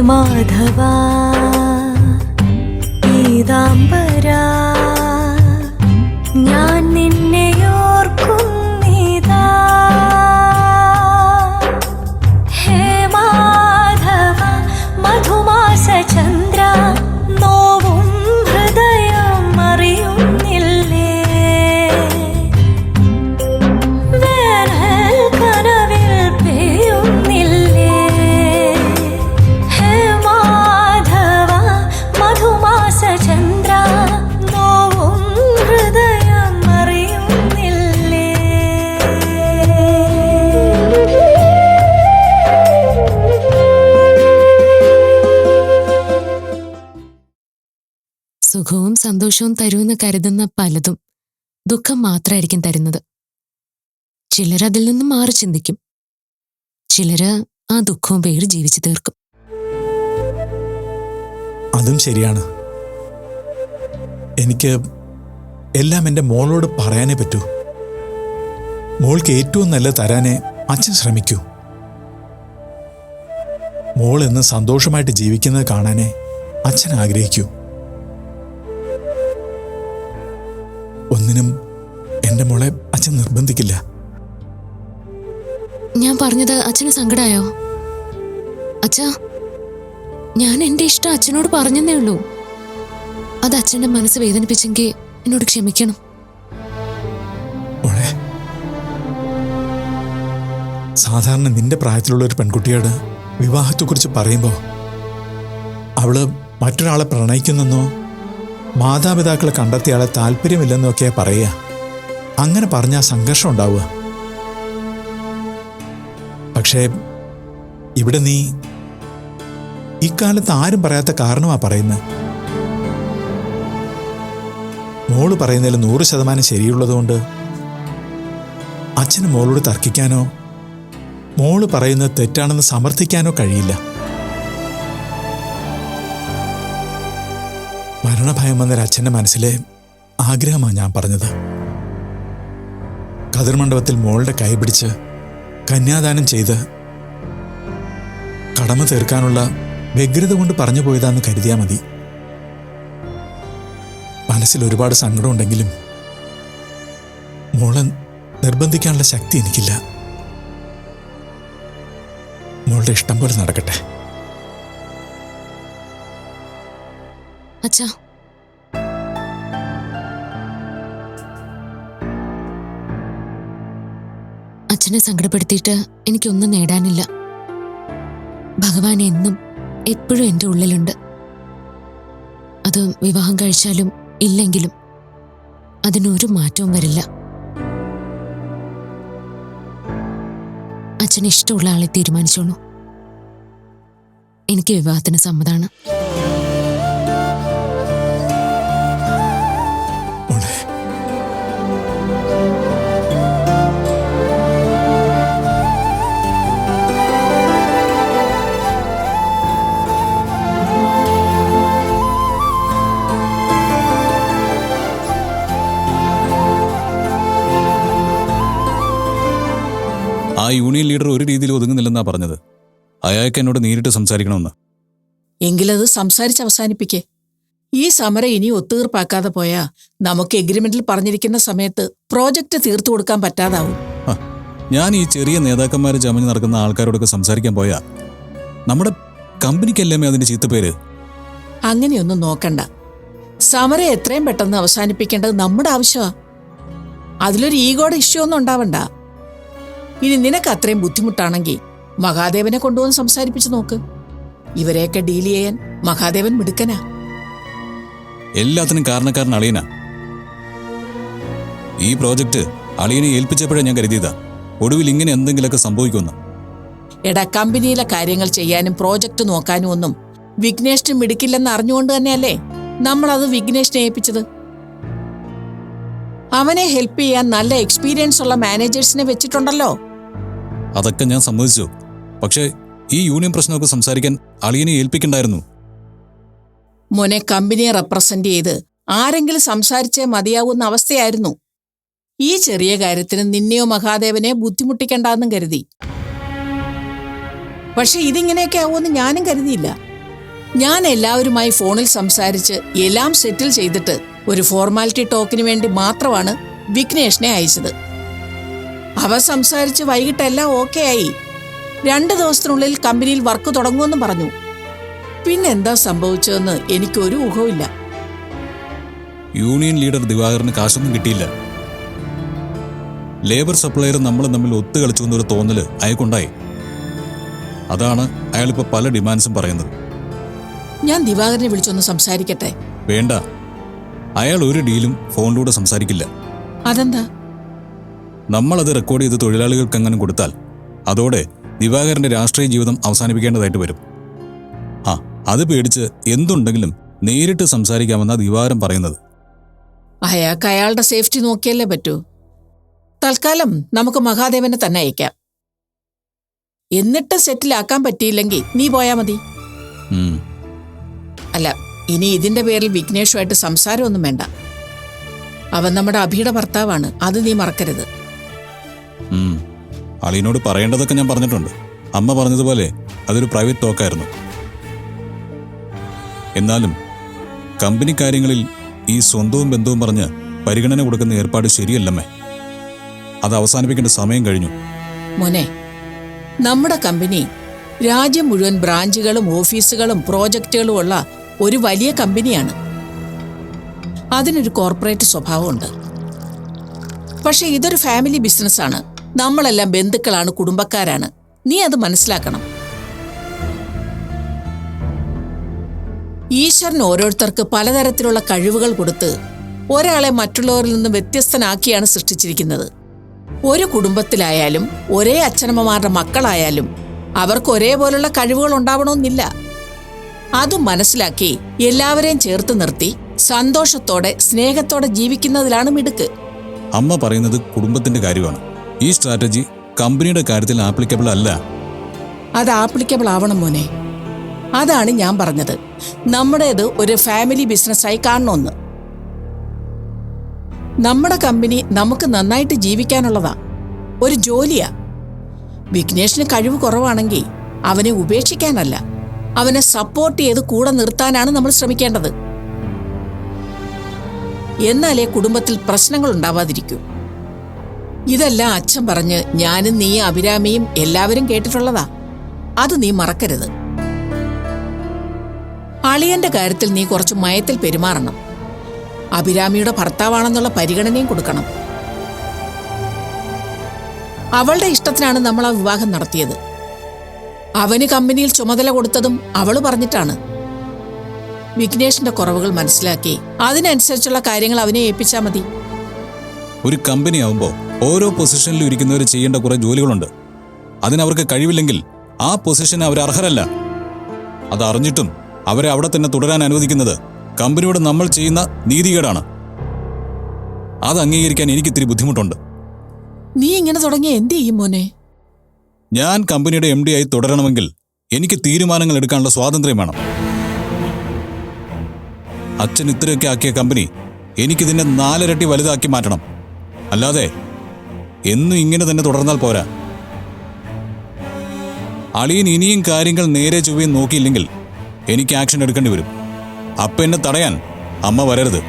മാധവാ പീതാംബരാ ഞാൻ നിന്നെ ഓർക്കുന്നിതാ. ഹേ മാധവ മധുമാസ ചന്ദ്ര നോവും ഹൃദയം അറിയുന്നില്ലേ. വേനൽ കനവിൽ പെയ്യുന്നില്ലേ. ഹേ മാധവ മധുമാസ ചന്ദ്ര നോവും ഹൃദയം അറിയുന്നില്ലേ. സുഖവും സന്തോഷവും തരുമെന്ന് കരുതുന്ന പലതും ദുഃഖം മാത്രമായിരിക്കും തരുന്നത്. ചിലരതിൽ നിന്നും മാറി ചിന്തിക്കും, ചിലര് ആ ദുഃഖവും പേര് ജീവിച്ചു തീർക്കും. അതും ശരിയാണ്. എനിക്ക് എല്ലാം എൻ്റെ മോളോട് പറയാനേ പറ്റൂ. മോൾക്ക് ഏറ്റവും നല്ല തരാനേ അച്ഛൻ ശ്രമിക്കൂ. മോൾ എന്ന് സന്തോഷമായിട്ട് ജീവിക്കുന്നത് കാണാനേ അച്ഛൻ ആഗ്രഹിക്കൂ. ഒന്നിനും എൻ്റെ മോളെ അച്ഛൻ നിർബന്ധിക്കില്ല. ഞാൻ പറഞ്ഞത് അച്ഛന് സങ്കടായോ? അച്ഛാ, ഞാൻ എന്റെ ഇഷ്ടം അച്ഛനോട് പറഞ്ഞെന്നേ ഉള്ളൂ. അത് അച്ഛന്റെ മനസ്സ് വേദനിപ്പിച്ചെങ്കിൽ എന്നോട് ക്ഷമിക്കണം. മോളെ, സാധാരണ നിന്റെ പ്രായത്തിലുള്ള ഒരു പെൺകുട്ടിയോട് വിവാഹത്തെക്കുറിച്ച് പറയുമ്പോൾ അവള് മറ്റൊരാളെ പ്രണയിക്കുന്നെന്നോ മാതാപിതാക്കളെ കണ്ടെത്തിയാളെ താല്പര്യമില്ലെന്നോ ഒക്കെയാ പറയുക. അങ്ങനെ പറഞ്ഞാൽ സംഘർഷം ഉണ്ടാവുക. പക്ഷേ ഇവിടെ നീ ഇക്കാലത്ത് ആരും പറയാത്ത കാരണമാ പറയുന്നത്. മോള് പറയുന്നതിൽ 100% ശരിയുള്ളതുകൊണ്ട് അച്ഛന് മോളോട് തർക്കിക്കാനോ മോള് പറയുന്നത് തെറ്റാണെന്ന് സമർത്ഥിക്കാനോ കഴിയില്ല. മരണഭയം വന്നൊരു അച്ഛൻ്റെ മനസ്സിലെ ആഗ്രഹമാണ് ഞാൻ പറഞ്ഞത്. കതിർമണ്ഡപത്തിൽ മോളുടെ കൈ പിടിച്ച് കന്യാദാനം ചെയ്ത് കടമ തീർക്കാനുള്ള വ്യഗ്രത കൊണ്ട് പറഞ്ഞു പോയതാന്ന് കരുതിയാൽ മതി. മനസ്സിൽ ഒരുപാട് സങ്കടമുണ്ടെങ്കിലും മോളെ നിർബന്ധിക്കാനുള്ള ശക്തി എനിക്കില്ല. മോളുടെ ഇഷ്ടം പോലെ നടക്കട്ടെ. അച്ഛാ, അച്ഛനെ സങ്കടപ്പെടുത്തിയിട്ട് എനിക്കൊന്നും നേടാനില്ല. ഭഗവാൻ എന്നും എപ്പോഴും എൻ്റെ ഉള്ളിലുണ്ട്. അത് വിവാഹം കഴിച്ചാലും ഇല്ലെങ്കിലും അതിനൊരു മാറ്റവും വരില്ല. അച്ഛന് ഇഷ്ടമുള്ള ആളെ തീരുമാനിച്ചോളൂ. എനിക്ക് വിവാഹത്തിന് സമ്മതമാണ്. ആ യൂണിയൻ ലീഡർ ഒരു രീതിയിൽ ഒതുങ്ങുന്നില്ലെന്നാ പറഞ്ഞത്. അയാൾക്ക് എന്നോട് നേരിട്ട് സംസാരിക്കണമെന്ന്. എങ്കിലത് സംസാരിച്ച് അവസാനിപ്പിക്കേ. ഈ സമരം ഇനി ഒത്തുതീർപ്പാക്കാതെ പോയാ നമുക്ക് എഗ്രിമെന്റിൽ പറഞ്ഞിരിക്കുന്ന സമയത്ത് പ്രോജക്റ്റ് തീർത്തു കൊടുക്കാൻ പറ്റാതാവും. ഞാൻ ഈ ചെറിയ നേതാക്കന്മാരെ ചമഞ്ഞ് നടക്കുന്ന ആൾക്കാരോടൊക്കെ സംസാരിക്കാൻ പോയാ നമ്മുടെ കമ്പനിക്കല്ലേ അതിന്റെ ചീത്തപ്പേര്. അങ്ങനെയൊന്നും നോക്കണ്ട. സമരം എത്രയും പെട്ടെന്ന് അവസാനിപ്പിക്കേണ്ടത് നമ്മുടെ ആവശ്യമാ. അതിലൊരു ഈഗോയുടെ ഇഷ്യൂ ഒന്നും ഉണ്ടാവണ്ട. ഇനി നിനക്ക് അത്രയും ബുദ്ധിമുട്ടാണെങ്കിൽ മഹാദേവനെ കൊണ്ടുവന്ന് സംസാരിപ്പിച്ചു നോക്ക്. ഇവരെയൊക്കെ ഡീൽ ചെയ്യാൻ മഹാദേവൻ മിടുക്കനാ. എല്ലാത്തിനും കാരണക്കാരൻ അളിയനാ. ഈ പ്രോജക്റ്റ് അളിയനെ ഏൽപ്പിച്ചപ്പോഴേ ഞാൻ കരുതിയതാ ഒടുവിൽ ഇങ്ങനെ എന്തെങ്കിലുമൊക്കെ സംഭവിക്കുമെന്ന്. എടാ, കമ്പനിയിലെ കാര്യങ്ങൾ ചെയ്യാനും പ്രോജക്റ്റ് നോക്കാനും ഒന്നും വിഘ്നേഷിന് മിടുക്കില്ലെന്ന് അറിഞ്ഞുകൊണ്ട് തന്നെയല്ലേ നമ്മളത് വിഘ്നേഷിനെ ഏൽപ്പിച്ചത്. അവനെ ഹെൽപ്പ് ചെയ്യാൻ നല്ല എക്സ്പീരിയൻസ് ഉള്ള മാനേജേഴ്സിനെ വെച്ചിട്ടുണ്ടല്ലോ. അതൊക്കെ ഞാൻ സമ്മതിച്ചു. പക്ഷേ ഈ യൂണിയൻ പ്രശ്നമൊക്കെ സംസാരിക്കാൻ അളിയനെ ഏൽപ്പിക്കണ്ടായിരുന്നു. മോനെ, കമ്പനിയെ റെപ്രസെന്റ് ചെയ്ത് ആരെങ്കിലും സംസാരിച്ചേ മതിയാവുന്ന അവസ്ഥയായിരുന്നു. ഈ ചെറിയ കാര്യത്തിന് നിന്നെയോ മഹാദേവനെ ബുദ്ധിമുട്ടിക്കണ്ടെന്നും കരുതി. പക്ഷെ ഇതിങ്ങനെയൊക്കെ ആവുമെന്ന് ഞാനും കരുതിയില്ല. ഞാൻ എല്ലാവരുമായി ഫോണിൽ സംസാരിച്ച് എല്ലാം സെറ്റിൽ ചെയ്തിട്ട് ഒരു ഫോർമാലിറ്റി ടോക്കിന് വേണ്ടി മാത്രമാണ് വിഘ്നേഷിനെ അയച്ചത്. അവ സംസാരിച്ച് വൈകിട്ടെല്ലാം ഓക്കെ ആയി. 2 ദിവസത്തിനുള്ളിൽ കമ്പനിയിൽ വർക്ക് തുടങ്ങുമെന്നും പറഞ്ഞു. പിന്നെന്താ സംഭവിച്ചതെന്ന് എനിക്കൊരു ഊഹവുമില്ല. യൂണിയൻ ലീഡർ ദിവാകരന് കാശൊന്നും കിട്ടിയില്ല. ലേബർ സപ്ലയർ നമ്മൾ തമ്മിൽ ഒത്തുകളിച്ചു എന്നൊരു തോന്നല് അയാൾക്കുണ്ടായി. അതാണ് അയാളിപ്പോ പല ഡിമാൻഡ്സും പറയുന്നത്. ഞാൻ ദിവാകരനെ വിളിച്ചൊന്ന് സംസാരിക്കട്ടെ? വേണ്ട, അയാൾ ഒരു ഡീലും ഫോണിലൂടെ സംസാരിക്കില്ല. അതെന്താ? നമ്മളത് റെക്കോർഡ് ചെയ്ത് തൊഴിലാളികൾക്ക് എങ്ങനെ കൊടുത്താൽ അതോടെ ദിവാകരന്റെ രാഷ്ട്രീയ ജീവിതം അവസാനിപ്പിക്കേണ്ടതായിട്ട് വരും. അത് പേടിച്ച് എന്തുണ്ടെങ്കിലും നേരിട്ട് സംസാരിക്കാമെന്നാ ദിവാകരൻ പറയുന്നത്. അയാൾക്ക് അയാളുടെ സേഫ്റ്റി നോക്കിയല്ലേ പറ്റൂ. തൽക്കാലം നമുക്ക് മഹാദേവനെ തന്നെ അയക്കാം. എന്നിട്ട് സെറ്റിലാക്കാൻ പറ്റിയില്ലെങ്കിൽ നീ പോയാ മതി. അല്ല, ഇനി ഇതിന്റെ പേരിൽ വിഘ്നേഷുമായിട്ട് സംസാരമൊന്നും വേണ്ട. അവൻ നമ്മുടെ അഭിയുടെ ഭർത്താവാണ്, അത് നീ മറക്കരുത്. അളിയനോട് പറയേണ്ടതൊക്കെ ഞാൻ പറഞ്ഞിട്ടുണ്ട്. അമ്മ പറഞ്ഞതുപോലെ അതൊരു പ്രൈവറ്റ് ടോക്കായിരുന്നു. എന്നാലും കമ്പനി കാര്യങ്ങളിൽ ഈ സ്വന്തവും ബന്ധവും പറഞ്ഞ് പരിഗണന കൊടുക്കുന്ന ഏർപ്പാട് ശരിയല്ലമ്മേ. അത് അവസാനിപ്പിക്കേണ്ട സമയം കഴിഞ്ഞു. മോനെ, നമ്മുടെ കമ്പനി രാജ്യം മുഴുവൻ ബ്രാഞ്ചുകളും ഓഫീസുകളും പ്രോജക്റ്റുകളും ഉള്ള ഒരു വലിയ കമ്പനിയാണ്. അതിനൊരു കോർപ്പറേറ്റ് സ്വഭാവമുണ്ട്. പക്ഷെ ഇതൊരു ഫാമിലി ബിസിനസ്സാണ്. നമ്മളെല്ലാം ബന്ധുക്കളാണ്, കുടുംബക്കാരാണ്. നീ അത് മനസ്സിലാക്കണം. ഈശ്വരൻ ഓരോരുത്തർക്ക് പലതരത്തിലുള്ള കഴിവുകൾ കൊടുത്ത് ഒരാളെ മറ്റുള്ളവരിൽ നിന്ന് വ്യത്യസ്തനാക്കിയാണ് സൃഷ്ടിച്ചിരിക്കുന്നത്. ഒരു കുടുംബത്തിലായാലും ഒരേ അച്ഛനമ്മമാരുടെ മക്കളായാലും അവർക്ക് ഒരേപോലുള്ള കഴിവുകൾ ഉണ്ടാവണമെന്നില്ല. അതും മനസ്സിലാക്കി എല്ലാവരെയും ചേർത്ത് നിർത്തി സന്തോഷത്തോടെ സ്നേഹത്തോടെ ജീവിക്കുന്നതിലാണ് മിടുക്ക്. അമ്മ പറയുന്നത് കുടുംബത്തിന്റെ കാര്യമാണ്. ഈ സ്ട്രാറ്റജി കമ്പനിയുടെ കാര്യത്തിൽ ആപ്ലിക്കബിൾ അല്ല. അത് ആപ്ലിക്കബിൾ ആവണം മോനെ. അതാണ് ഞാൻ പറഞ്ഞത്, നമ്മുടേത് ഒരു ഫാമിലി ബിസിനസ്സായി കാണണമെന്ന്. നമ്മുടെ കമ്പനി നമുക്ക് നന്നായിട്ട് ജീവിക്കാനുള്ളതാ, ഒരു ജോലിയാ. വിഘ്നേഷിന് കഴിവ് കുറവാണെങ്കിൽ അവനെ ഉപേക്ഷിക്കാനല്ല, അവനെ സപ്പോർട്ട് ചെയ്ത് കൂടെ നിർത്താനാണ് നമ്മൾ ശ്രമിക്കേണ്ടത്. എന്നാലേ കുടുംബത്തിൽ പ്രശ്നങ്ങൾ ഉണ്ടാവാതിരിക്കൂ. ഇതെല്ലാം അച്ഛൻ പറഞ്ഞ് ഞാനും നീ അഭിരാമിയും എല്ലാവരും കേട്ടിട്ടുള്ളതാ. അത് നീ മറക്കരുത്. അളിയന്റെ കാര്യത്തിൽ നീ കുറച്ച് മയത്തിൽ പെരുമാറണം. അഭിരാമിയുടെ ഭർത്താവാണെന്നുള്ള പരിഗണനയും കൊടുക്കണം. അവളുടെ ഇഷ്ടത്തിനാണ് നമ്മൾ ആ വിവാഹം നടത്തിയത്. അവന് കമ്പനിയിൽ ചുമതല കൊടുത്തതും അവള് പറഞ്ഞിട്ടാണ്. വിഘ്നേഷിന്റെ കുറവുകൾ മനസ്സിലാക്കി അതിനനുസരിച്ചുള്ള കാര്യങ്ങൾ അവനെ ഏൽപ്പിച്ചാൽ മതി. ഒരു കമ്പനി ആവുമ്പോൾ ഓരോ പൊസിഷനിലും ഇരിക്കുന്നവർ ചെയ്യേണ്ട കുറെ ജോലികളുണ്ട്. അതിനവർക്ക് കഴിവില്ലെങ്കിൽ ആ പൊസിഷന് അവർ അർഹരല്ല. അതറിഞ്ഞിട്ടും അവരെ അവിടെ തന്നെ തുടരാൻ അനുവദിക്കുന്നത് കമ്പനിയോട് നമ്മൾ ചെയ്യുന്ന നീതികേടാണ്. അത് അംഗീകരിക്കാൻ എനിക്കിത്തിരി ബുദ്ധിമുട്ടുണ്ട്. നീ ഇങ്ങനെ തുടങ്ങിയ എന്ത് ചെയ്യും മോനെ? ഞാൻ കമ്പനിയുടെ MD ആയി തുടരണമെങ്കിൽ എനിക്ക് തീരുമാനങ്ങൾ എടുക്കാനുള്ള സ്വാതന്ത്ര്യം വേണം. അച്ഛൻ ഇത്രയൊക്കെ ആക്കിയ കമ്പനി എനിക്കിതിനെ 4 ഇരട്ടി വലുതാക്കി മാറ്റണം. അല്ലാതെ എന്നും ഇങ്ങനെ തന്നെ തുടർന്നാൽ പോരാ. അളിയൻ ഇനിയും കാര്യങ്ങൾ നേരെ ചൊവ്വയും നോക്കിയില്ലെങ്കിൽ എനിക്ക് ആക്ഷൻ എടുക്കേണ്ടി വരും. അപ്പൊ എന്നെ തടയാൻ അമ്മ വരരുത്.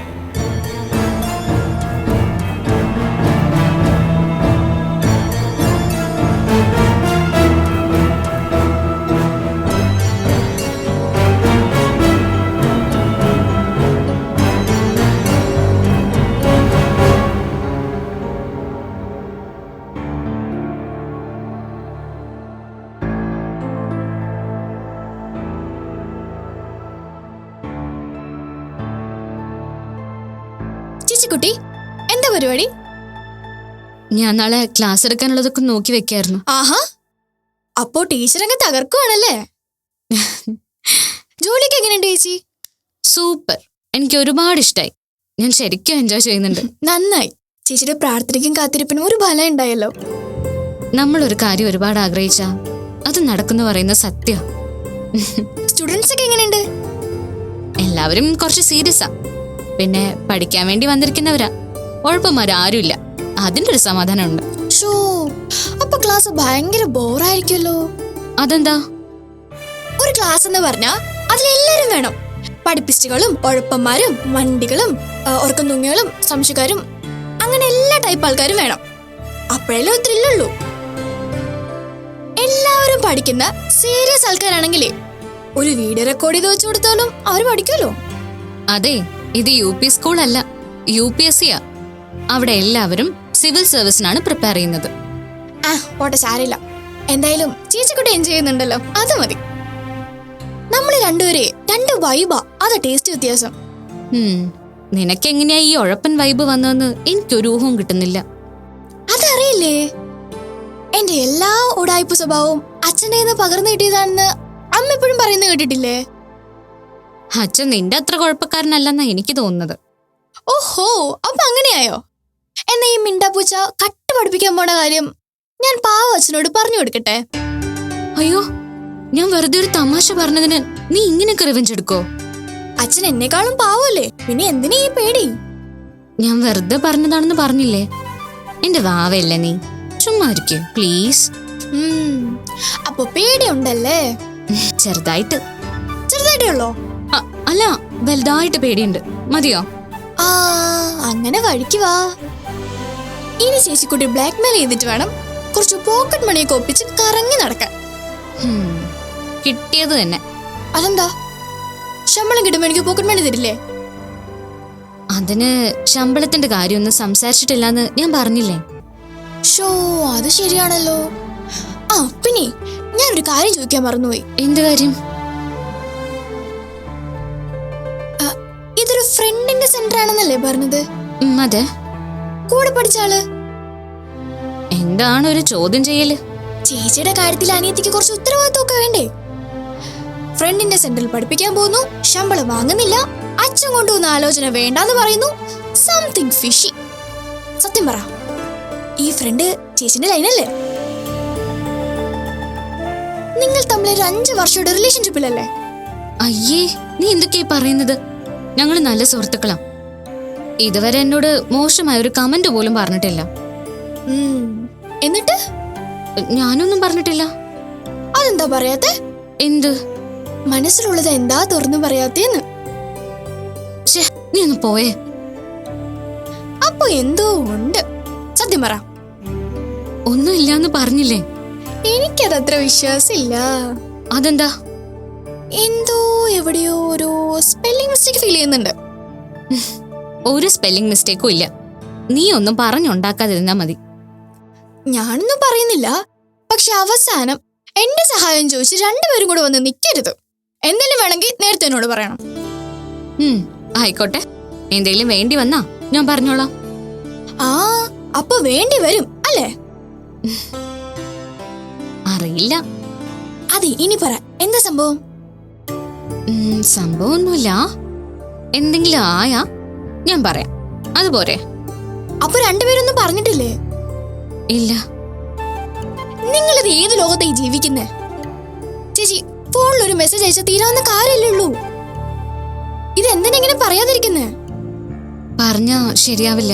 കുട്ടി, എന്താ പരിപാടി? ഞാൻ നാളെ ക്ലാസ് എടുക്കാനുള്ളതൊക്കെ നോക്കി വെക്കായിരുന്നു. ആഹാ, അപ്പോ ടീച്ചറങ്ങ് തകർക്കുവാണല്ലേ? ജോലിക്ക് എങ്ങനെയുണ്ട് ചേച്ചി? സൂപ്പർ, എനിക്ക് ഒരുപാട് ഇഷ്ടമായി. ഞാൻ ശരിക്കും എൻജോയ് ചെയ്യുന്നുണ്ട്. നന്നായി. ചേച്ചിയുടെ പ്രാർത്ഥനയ്ക്കും കാത്തിരിപ്പിനും ഒരു ഫലം ഉണ്ടായല്ലോ. നമ്മളൊരു കാര്യം ഒരുപാട് ആഗ്രഹിച്ചാ അത് നടക്കുന്നു പറയുന്ന സത്യം. സ്റ്റുഡൻസ് ഒക്കെ എങ്ങനെയുണ്ട്? എല്ലാവരും കുറച്ച് സീരിയസാ. പിന്നെ പഠിക്കാൻ വേണ്ടി വന്നിരിക്കുന്നവരാ. ഉഴപ്പന്മാരാരുമില്ല. അതിന്റെ ഒരു സമാധാനമുണ്ട്. ഷോ, അപ്പൊ ക്ലാസ് ഭയങ്കര ബോറായിരിക്കുമല്ലോ. അതെന്താ? ഒരു ക്ലാസ് എന്ന് പറഞ്ഞാ അതിലെല്ലാരും വേണം. പഠിപ്പിസ്റ്റുകളും ഉഴപ്പന്മാരും വണ്ടികളും ഉറക്കം തൂങ്ങികളും സംശയക്കാരും അങ്ങനെ എല്ലാ ടൈപ്പ് ആൾക്കാരും വേണം. അപ്പോഴല്ലേ ഒരു ത്രില്ലുള്ളൂ. എല്ലാവരും പഠിക്കുന്ന സീരിയസ് ആൾക്കാരാണെങ്കിലേ ഒരു വീഡിയോ റെക്കോർഡ് ചെയ്ത് വെച്ചു കൊടുത്താലും അവർ പഠിക്കുമല്ലോ. അതെ, ഇത് UP സ്കൂളല്ല, UPSC യാ. അവിടെ എല്ലാവരും സിവിൽ സർവീസിനാണ് പ്രിപ്പയർ ചെയ്യുന്നത്. പോട്ടെ, സാരില്ല. എന്തായാലും ചേച്ചിക്കുട്ടി എൻജോയ് ചെയ്യുന്നുണ്ടല്ലോ, അത് മതി. നമ്മള് രണ്ടുപേരെ രണ്ട് വൈബാ, അതാ ടേസ്റ്റ് വ്യത്യാസം. നിനക്കെങ്ങനെയാ ഈ ഉഴപ്പൻ വൈബ് വന്നതെന്ന് എനിക്കൊരു ഊഹവും കിട്ടുന്നില്ല. അതറിയില്ലേ, എന്റെ എല്ലാ ഉടായ്പ സ്വഭാവവും അച്ഛൻ്റെ പകർന്നു കിട്ടിയതാണെന്ന് അമ്മ എപ്പോഴും പറയുന്നത് കേട്ടിട്ടില്ലേ? അച്ഛൻ നിന്റെ അത്ര കുഴപ്പക്കാരനല്ലെന്നാ എനിക്ക് തോന്നുന്നത്. ഓഹോ, അപ്പൊ അങ്ങനെയായോ? എന്നാ ഈ മിണ്ടാപ്പൂച്ച കട്ട് പഠിപ്പിക്കാൻ പോണ കാര്യം ഞാൻ പാവ അച്ഛനോട് പറഞ്ഞു കൊടുക്കട്ടെ? അയ്യോ, ഞാൻ വെറുതെ ഒരു തമാശ പറഞ്ഞതിന് നീ ഇങ്ങനെയൊക്കെ റിവെഞ്ച് എടുക്കോ? അച്ഛൻ എന്നെക്കാളും പാവല്ലേ, പിന്നെ എന്തിനാ ഈ പേടി? ഞാൻ വെറുതെ പറഞ്ഞതാണെന്ന് പറഞ്ഞില്ലേ? എന്റെ വാവയല്ലേ നീ, ചുമ്മാ ഇരിക്കേ പ്ലീസ്. അപ്പൊ പേടിയുണ്ടല്ലേ? ചെറുതായിട്ട്. ചെറുതായിട്ടേ ഉള്ളോ? അല്ല, വലുതായിട്ട് പേടിയുണ്ട്. മതിയോ? അങ്ങനെ വഴിക്കുവാ. ഇനി ചേച്ചിക്കുട്ടി ബ്ലാക്ക് മെയിൽ ചെയ്തിട്ട് വേണം കുറച്ച് പോക്കറ്റ് മണിയൊക്കെ ഒപ്പിച്ച് കറങ്ങി നടക്കാൻ. കിട്ടിയത് തന്നെ. അതെന്താ? ശമ്പളം കിട്ടുമ്പോ എനിക്ക് പോക്കറ്റ് മണി തരില്ലേ? അതിന് ശമ്പളത്തിന്റെ കാര്യമൊന്നും സംസാരിച്ചിട്ടില്ലെന്ന് ഞാൻ പറഞ്ഞില്ലേ? ഷോ, അത് ശരിയാണല്ലോ. പിന്നെ ഞാനൊരു കാര്യം ചോദിക്കാൻ മറന്നുപോയി. എന്ത് കാര്യം? ഇതൊരു ഫ്രണ്ടിന്റെ സെന്റർ ആണെന്നല്ലേ പറഞ്ഞത്? അതെ. കൂടെ പഠിച്ചാള് എന്താണ് ഒരു ചോദ്യം ചെയ്യല്? ചേച്ചിയുടെ കാര്യത്തിൽ അനിയത്തിക്ക് കുറച്ച് ഉത്തരവാദിത്വമൊക്കെ വേണ്ടേ? ഫ്രണ്ടിന്റെ സെന്ററിൽ പഠിപ്പിക്കാൻ പോകുന്നു, ശമ്പളം വാങ്ങുന്നില്ല, അച്ഛൻ കൊണ്ടുവന്ന ആലോചന വേണ്ടാന്ന് പറയുന്നു. Something fishy. സത്യം പറ, ഈ ഫ്രണ്ട് ചേച്ചിന്റെ ലൈനല്ലേ? നിങ്ങൾ തമ്മിൽ ഒരു 5 വർഷയുടെ റിലേഷൻഷിപ്പിലല്ലേ? അയ്യേ, നീ എന്തൊക്കെയാ പറയുന്നത്? ഞങ്ങൾ നല്ല സുഹൃത്തുക്കളാ. ഇതുവരെ എന്നോട് മോശമായ ഒരു കമന്റ് പോലും പറഞ്ഞിട്ടില്ല. എന്നിട്ട് ഞാനൊന്നും പറഞ്ഞിട്ടില്ല. അതെന്താ പറയാത്തെ? എന്ത്? മനസ്സിലുള്ളത് എന്താ തുറന്നു പറയാത്തേന്ന്? നീ ഒന്ന് പോയേ. അപ്പൊ എന്തോ ഉണ്ട്. സത്യം പറ. ഒന്നുമില്ലാന്ന് പറഞ്ഞില്ലേ? എനിക്കതത്ര വിശ്വാസമില്ല. അതെന്താ? എന്തോ എവിടെയോ ഒരു സ്പെല്ലിംഗ് മിസ്റ്റേക്ക് ഫീൽ ചെയ്യുന്നുണ്ട്. ഒരു സ്പെല്ലിംഗ് മിസ്റ്റേക്കും ഇല്ല. നീ ഒന്നും പറഞ്ഞുണ്ടാക്കാതിരുന്നാ മതി. ഞാനൊന്നും പറയുന്നില്ല, പക്ഷെ അവസാനം എന്റെ സഹായം ചോദിച്ച് രണ്ടുപേരും കൂടെ വന്ന് നിൽക്കരുത്. എന്തെങ്കിലും വേണമെങ്കിൽ നേരത്തെ എന്നോട് പറയണം. ആയിക്കോട്ടെ, എന്തെങ്കിലും വേണ്ടി വന്നാ ഞാൻ പറഞ്ഞോളാം. അപ്പൊ വേണ്ടി വരും അല്ലേ? അറിയില്ല. അതെ, ഇനി പറ, എന്താ സംഭവം? സംഭവമൊന്നുമില്ല. എന്തെങ്കിലും ആയാ ഞാൻ പറയാം, അതുപോരെ? അപ്പൊ രണ്ടുപേരൊന്നും പറഞ്ഞിട്ടില്ലേ? ഇല്ല. നിങ്ങളിത് ഏത് ലോകത്തായി ജീവിക്കുന്നേ? ചേച്ചി, ഫോണിൽ ഒരു മെസ്സേജ് അയച്ചാൽ തീരാവുന്ന കാര്യമല്ലേ ഉള്ളൂ. ഇതെന്തിനെങ്ങനെ പറയാതിരിക്കുന്നേ? പറഞ്ഞാ ശരിയാവില്ല.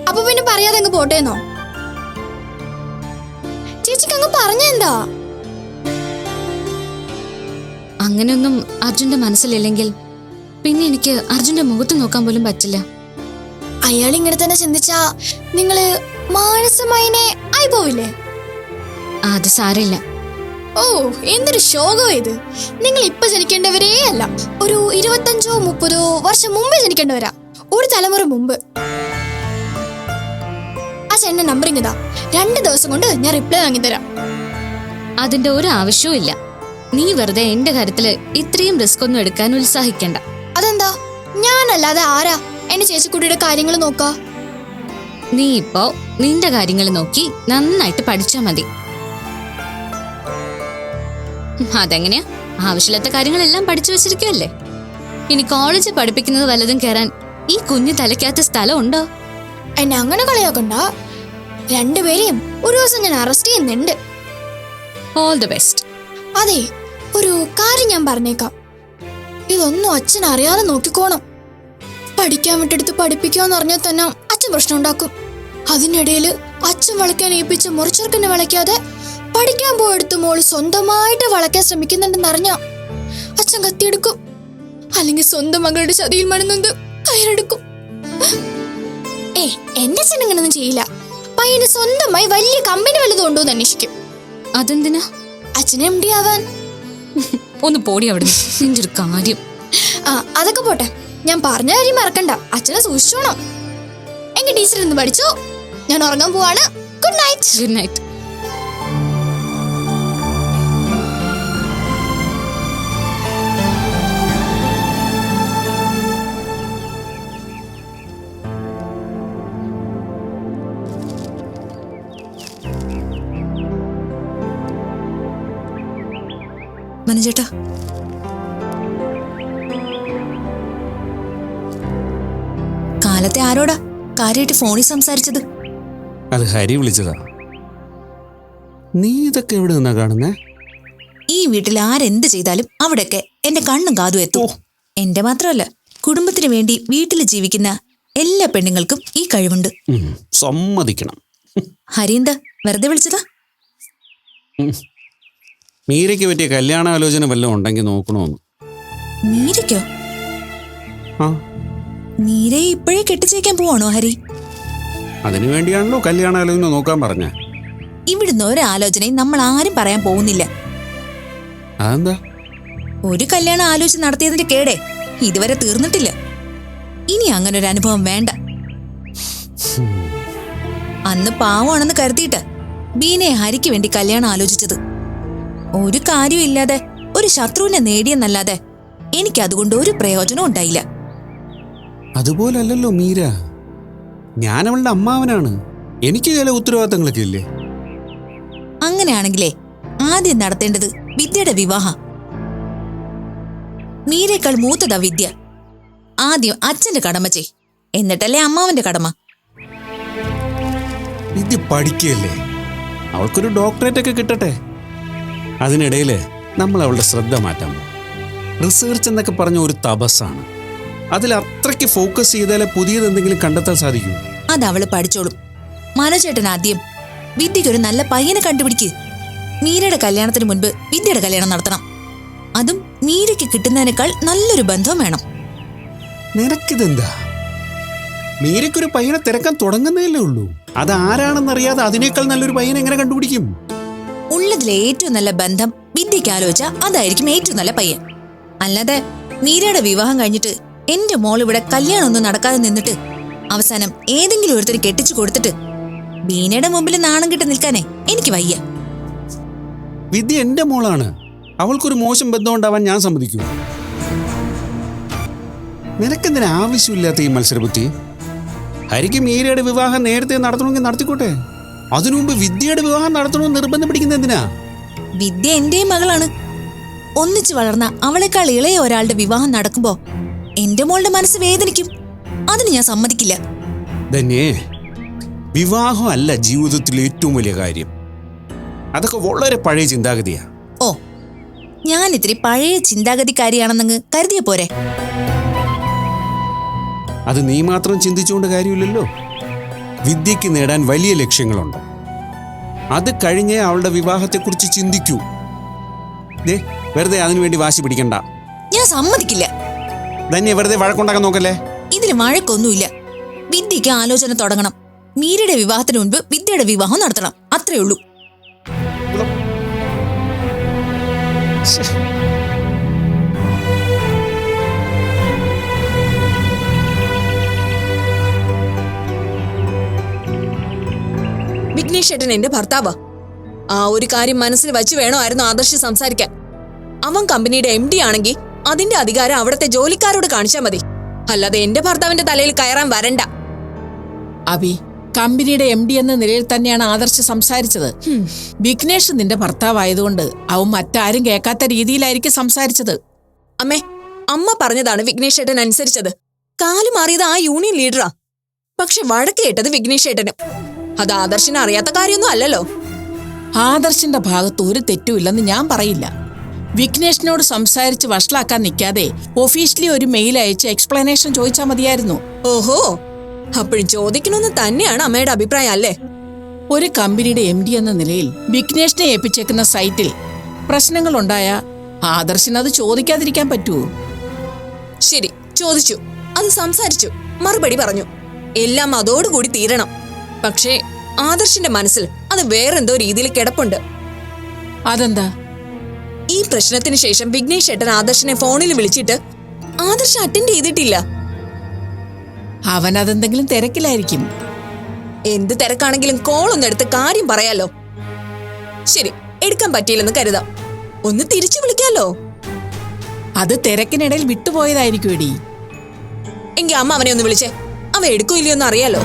അപ്പൊ പിന്നെ പറയാതെ അങ്ങ് പോട്ടേന്നോ? ചേച്ചിക്ക് അങ്ങ് പറഞ്ഞ എന്താ? അങ്ങനെയൊന്നും അർജുന്റെ മനസ്സിലില്ലെങ്കിൽ പിന്നെ എനിക്ക് അർജുന്റെ മുഖത്ത് നോക്കാൻ പോലും പറ്റില്ല. അയാൾ ഇങ്ങനെ തന്നെ ചിന്തിച്ചാ നിങ്ങള് മാനസമായിനെ ആയി പോവില്ലേ? അത് സാരമില്ല. ഓ, എന്തൊരു ശോകം ഇത്. നിങ്ങൾ ഇപ്പൊ ജനിക്കേണ്ടവരേ അല്ല, ഒരു 25-30 വർഷം മുമ്പേ ജനിക്കേണ്ടവരാ, ഒരു തലമുറ മുമ്പ്. ആ ചേട്ടന്റെ നമ്പർ ഇങ്ങതാ, 2 ദിവസം കൊണ്ട് ഞാൻ റിപ്ലൈ വാങ്ങിത്തരാം. അതിന്റെ ഒരു ആവശ്യവും ഇല്ല. നീ വെറുതെ എന്റെ കാര്യത്തില് ഇത്രയും റിസ്ക് ഒന്നും എടുക്കാൻ ഉത്സാഹിക്കണ്ട. അതെന്താ? ഞാനല്ലാതെ ആരാ എന്റെ ചേച്ചിക്കുട്ടിയുടെ കാര്യങ്ങൾ നോക്കാ? നീ ഇപ്പോ നിന്റെ കാര്യങ്ങൾ നോക്കി നന്നായിട്ട് പഠിച്ചാ മതി. അതെങ്ങനെയാ? ആവശ്യമില്ലാത്ത കാര്യങ്ങളെല്ലാം പഠിച്ചു വെച്ചിരിക്കുവല്ലേ. ഇനി കോളേജിൽ പഠിപ്പിക്കുന്നത് വല്ലതും കയറാൻ ഈ കുഞ്ഞു തലയ്ക്കകത്ത് സ്ഥലം ഉണ്ടോ? എന്നെ അങ്ങനെ കളിയാക്കണ്ട. രണ്ടുപേരെയും ഒരു ദിവസം ഞാൻ അറസ്റ്റ് ചെയ്യുന്നുണ്ട്. All the best. അതെ, ഒരു കാര്യം ഞാൻ പറഞ്ഞേക്കാം. ഇതൊന്നും അച്ഛൻ അറിയാതെ നോക്കിക്കോണം. പഠിക്കാൻ വിട്ടെടുത്ത് പഠിപ്പിക്കാന്ന് പറഞ്ഞാൽ തന്നെ അച്ഛൻ പ്രശ്നം ഉണ്ടാക്കും. അതിനിടയിൽ അച്ഛൻ വളയ്ക്കാൻ ഏൽപ്പിച്ച മുറിച്ചെറുക്കനെ വളയ്ക്കാതെ പഠിക്കാൻ പോയെടുത്ത് മോള് സ്വന്തമായിട്ട് വളയ്ക്കാൻ ശ്രമിക്കുന്നുണ്ടെന്ന് അറിഞ്ഞ അച്ഛൻ കത്തിയെടുക്കും, അല്ലെങ്കിൽ സ്വന്തം മകളുടെ ചതിയിൽ മണന്നൊന്ന് കയറെടുക്കും. എന്റെ അച്ഛൻ അങ്ങനൊന്നും ചെയ്യില്ല. പയ്യന് സ്വന്തമായി വലിയ കമ്പനി വല്ലതും ഉണ്ടോ എന്ന് അന്വേഷിക്കും. അതെന്തിനാ? അച്ഛനെ MD ആവാൻ. ഒന്ന് പോടി അവിടെ, നിന്റെ ഒരു കാര്യം. അതൊക്കെ പോട്ടെ, ഞാൻ പറഞ്ഞ കാര്യം മറക്കണ്ട. അച്ഛനെ സൂക്ഷിച്ചോണം. എങ്കിൽ ടീച്ചർ ഇന്ന് പഠിച്ചോ. ഞാൻ ഉറങ്ങാൻ പോവാണ്. Good night. Good night. മനുചേട്ടാ, കാലത്തെ ആരോടാ കാര്യമായിട്ട് ഫോണിൽ സംസാരിച്ചത്? അത് ഹരി വിളിച്ചതാ. നീ ഇതൊക്കെ എവിടെ നിന്നാ കാണുന്നേ? ഈ വീട്ടിൽ ആരെന്ത് ചെയ്താലും അവിടെയൊക്കെ എന്റെ കണ്ണും കാതും എത്തും. എന്റെ മാത്രമല്ല, കുടുംബത്തിന് വേണ്ടി വീട്ടിൽ ജീവിക്കുന്ന എല്ലാ പെണ്ണുങ്ങൾക്കും ഈ കഴിവുണ്ട്. സമ്മതിക്കണം. ഹരി എന്താ വെറുതെ വിളിച്ചതാ? മീരയ്ക്ക് പറ്റിയ കല്യാണാലോചന വല്ലതും ഉണ്ടെങ്കിൽ നോക്കണോന്ന്. മീരയ്ക്കോ? ആ, മീരയെ ഇപ്പോഴേ കെട്ടിച്ചേക്കാൻ പോവാണോ ഹരി? അതിനു വേണ്ടിയാണല്ലോ കല്യാണാലോചന നോക്കാൻ പറഞ്ഞ. ഇവിടുന്ന് ഒരാലോചനയും നമ്മൾ ആരും പറയാൻ പോകുന്നില്ല. അതെന്താ? ഒരു കല്യാണം ആലോചിച്ച് നടത്തിയതിന്റെ കേടേ ഇതുവരെ തീർന്നിട്ടില്ല. ഇനി അങ്ങനെ ഒരു അനുഭവം വേണ്ട. അന്ന് പാവമാണെന്ന് കരുതിയിട്ട് ബീനയെ ഹരിക്ക് വേണ്ടി കല്യാണം ആലോചിച്ചത്. ഒരു കാര്യമില്ലാതെ ഒരു ശത്രുവിനെ നേടിയെന്നല്ലാതെ എനിക്ക് അതുകൊണ്ട് ഒരു പ്രയോജനം ഉണ്ടായില്ല. അതുപോലല്ലോ മീര. ഞാൻ അവളുടെ അമ്മാവനാണ്. എനിക്ക് ചില ഉത്തരവാദിത്തങ്ങളൊക്കെ ഇല്ലേ? അങ്ങനെയാണെങ്കിലേ ആദ്യം നടത്തേണ്ടത് വിദ്യയുടെ വിവാഹം. മീരേക്കാൾ മൂത്തതാ വിദ്യ. ആദ്യം അച്ഛന്റെ കടമ ചെയ്, എന്നിട്ടല്ലേ അമ്മാവന്റെ കടമ. വിദ്യ പഠിക്കല്ലേ, അവൾക്കൊരു ഡോക്ടറേറ്റ് ഒക്കെ കിട്ടട്ടെ. അതിനിടയിൽ നമ്മൾ അവളുടെ ശ്രദ്ധ മാറ്റാൻ പോകും. റിസർച്ച് എന്നൊക്കെ പറഞ്ഞ ഒരു തപസ്സാണ്. അതിൽ അത്രയ്ക്ക് ഫോക്കസ് ചെയ്താലേ പുതിയത് എന്തെങ്കിലും കണ്ടെത്താൻ സാധിക്കൂ. അത് അവള് പഠിച്ചോളും. മനോജേട്ടൻ ആദ്യം വിദ്യയ്ക്കൊരു നല്ല പയ്യനെ കണ്ടുപിടിക്ക്. മീരയുടെ കല്യാണത്തിന് മുൻപ് വിദ്യയുടെ കല്യാണം നടത്തണം. അതും മീരയ്ക്ക് കിട്ടുന്നതിനേക്കാൾ നല്ലൊരു ബന്ധം വേണം. നിനക്കിതെന്താ? മീരയ്ക്കൊരു പയ്യനെ തിരക്കാൻ തുടങ്ങുന്നതല്ലേ ഉള്ളൂ. അത് ആരാണെന്നറിയാതെ അതിനേക്കാൾ നല്ലൊരു പയ്യനെ എങ്ങനെ കണ്ടുപിടിക്കും? ഉള്ളതിലെ ഏറ്റവും നല്ല ബന്ധം വിദ്യയ്ക്ക് ആലോചിച്ചാൽ അതായിരിക്കും ഏറ്റവും നല്ല പയ്യൻ. അല്ലാതെ മീരയുടെ വിവാഹം കഴിഞ്ഞിട്ട് എന്റെ മോൾ ഇവിടെ കല്യാണമൊന്നും നടക്കാതെ നിന്നിട്ട് അവസാനം ഏതെങ്കിലും ഒരുത്തര് കെട്ടിച്ചു കൊടുത്തിട്ട് ബീനയുടെ മുമ്പിൽ നാണം കിട്ടി നിൽക്കാനേ എനിക്ക് വയ്യ. വിദ്യ എന്റെ മോളാണ്. അവൾക്കൊരു മോശം ബന്ധം ഉണ്ടാവാൻ ഞാൻ സമ്മതിക്കൂ? നിനക്കെന്തിനാ ആവശ്യമില്ലാത്ത ഈ മത്സരബുദ്ധി? ഹരിക്ക് മീരയുടെ വിവാഹം നേരത്തെ നടത്തണമെങ്കിൽ നടത്തിക്കോട്ടെ. അതിനുമുമ്പ് വിദ്യയുടെ വിവാഹം നടത്തണമെന്ന് നിർബന്ധം പിടിക്കുന്ന എന്തിനാ? വിദ്യ എന്റെയും മകളാണ്. ഒന്നിച്ചു വളർന്ന അവളെക്കാൾ ഇളയ ഒരാളുടെ വിവാഹം നടക്കുമ്പോ എന്റെ മോളുടെ മനസ്സ് വേദനിക്കും. അതിന് ഞാൻ സമ്മതിക്കില്ല. തന്നെ വിവാഹം അല്ല ജീവിതത്തിലെ ഏറ്റവും വലിയ കാര്യം. അതൊക്കെ വളരെ പഴയ ചിന്താഗതിയാ. ഓ, ഞാൻ ഇത്തിരി പഴയ ചിന്താഗതിക്കാരിയാണെന്നങ്ങ് കരുതിയ പോരെ? അത് നീ മാത്രം ചിന്തിച്ചുകൊണ്ട് കാര്യമില്ലല്ലോ. വിദ്യയ്ക്ക് നേടാൻ വലിയ ലക്ഷ്യങ്ങളുണ്ട്. അത് കഴിഞ്ഞേ അവളുടെ വിവാഹത്തെക്കുറിച്ച് ചിന്തിക്കൂ. വെറുതെ അതിനുവേണ്ടി വാശി പിടിക്കണ്ട. ഞാൻ സമ്മതിക്കില്ല. തന്നെ വെറുതെ വഴക്കുണ്ടാക്കാൻ നോക്കല്ലേ. ഇതിൽ വഴക്കൊന്നുമില്ല. വിദ്യയ്ക്ക് ആലോചന തുടങ്ങണം. മീരയുടെ വിവാഹത്തിന് മുൻപ് വിദ്യയുടെ വിവാഹം നടത്തണം. അത്രേ ഉള്ളൂ. വിഘ്നേഷ് ഏട്ടൻ എന്റെ ഭർത്താവാ. ആ ഒരു കാര്യം മനസ്സിൽ വച്ചു വേണമായിരുന്നു ആദർശ് സംസാരിക്കാൻ. അവൻ കമ്പനിയുടെ MD ആണെങ്കിൽ അതിന്റെ അധികാരം അവിടുത്തെ ജോലിക്കാരോട് കാണിച്ചാൽ മതി. അല്ലാതെ എന്റെ ഭർത്താവിന്റെ തലയിൽ കയറാൻ വരണ്ട. അഭി, കമ്പനിയുടെ MD എന്ന നിലയിൽ തന്നെയാണ് ആദർശ് സംസാരിച്ചത്. വിഘ്നേഷ് നിന്റെ ഭർത്താവായതുകൊണ്ട് അവൻ മറ്റാരും കേൾക്കാത്ത രീതിയിലായിരിക്കും സംസാരിച്ചത്. അമ്മേ, അമ്മ പറഞ്ഞതാണ് വിഘ്നേഷ് ഏട്ടൻ അനുസരിച്ചത്. കാലു മാറിയത് ആ യൂണിയൻ ലീഡറാ. പക്ഷെ വഴക്ക് കേട്ടത് വിഘ്നേഷ് ഏട്ടന്. അത് ആദർശിന് അറിയാത്ത കാര്യമൊന്നും അല്ലല്ലോ. ആദർശിന്റെ ഭാഗത്ത് ഒരു തെറ്റുമില്ലെന്ന് ഞാൻ പറയില്ല. വിഘ്നേഷിനോട് സംസാരിച്ച് വഷളാക്കാൻ നിൽക്കാതെ ഒഫീഷ്യലി ഒരു മെയിൽ അയച്ച് എക്സ്പ്ലനേഷൻ ചോദിച്ചാൽ മതിയായിരുന്നു. ഓഹോ, അപ്പോഴും ചോദിക്കണമെന്ന് തന്നെയാണ് അമ്മയുടെ അഭിപ്രായം അല്ലേ? ഒരു കമ്പനിയുടെ MD എന്ന നിലയിൽ വിഘ്നേഷിനെ ഏൽപ്പിച്ചേക്കുന്ന സൈറ്റിൽ പ്രശ്നങ്ങളുണ്ടായ ആദർശിനത് ചോദിക്കാതിരിക്കാൻ പറ്റുമോ? ശരി, ചോദിച്ചു, അത് സംസാരിച്ചു, മറുപടി പറഞ്ഞു. എല്ലാം അതോടുകൂടി തീരണം. പക്ഷേ ആദർശിന്റെ മനസ്സിൽ അത് വേറെന്തോ രീതിയിൽ കിടപ്പുണ്ട്. അതെന്താ? ഈ പ്രശ്നത്തിന് ശേഷം വിഘ്നേഷ് ഏട്ടൻ ആദർശിനെ ഫോണിൽ വിളിച്ചിട്ട് ആദർശ് അറ്റൻഡ് ചെയ്തിട്ടില്ല. അവൻ അതെന്തെങ്കിലും തിരക്കിലായിരിക്കും. എന്ത് തിരക്കാണെങ്കിലും കോൾ ഒന്ന് എടുത്ത് കാര്യം പറയാലോ. ശരി, എടുക്കാൻ പറ്റിയില്ലെന്ന് കരുതാം, ഒന്ന് തിരിച്ചു വിളിക്കാലോ. അത് തിരക്കിനിടയിൽ വിട്ടുപോയതായിരിക്കും എടി. എങ്കിൽ അമ്മ അവനെ ഒന്ന് വിളിച്ചേ, അവൻ എടുക്കൂ ഇല്ലയോ എന്ന് അറിയാലോ.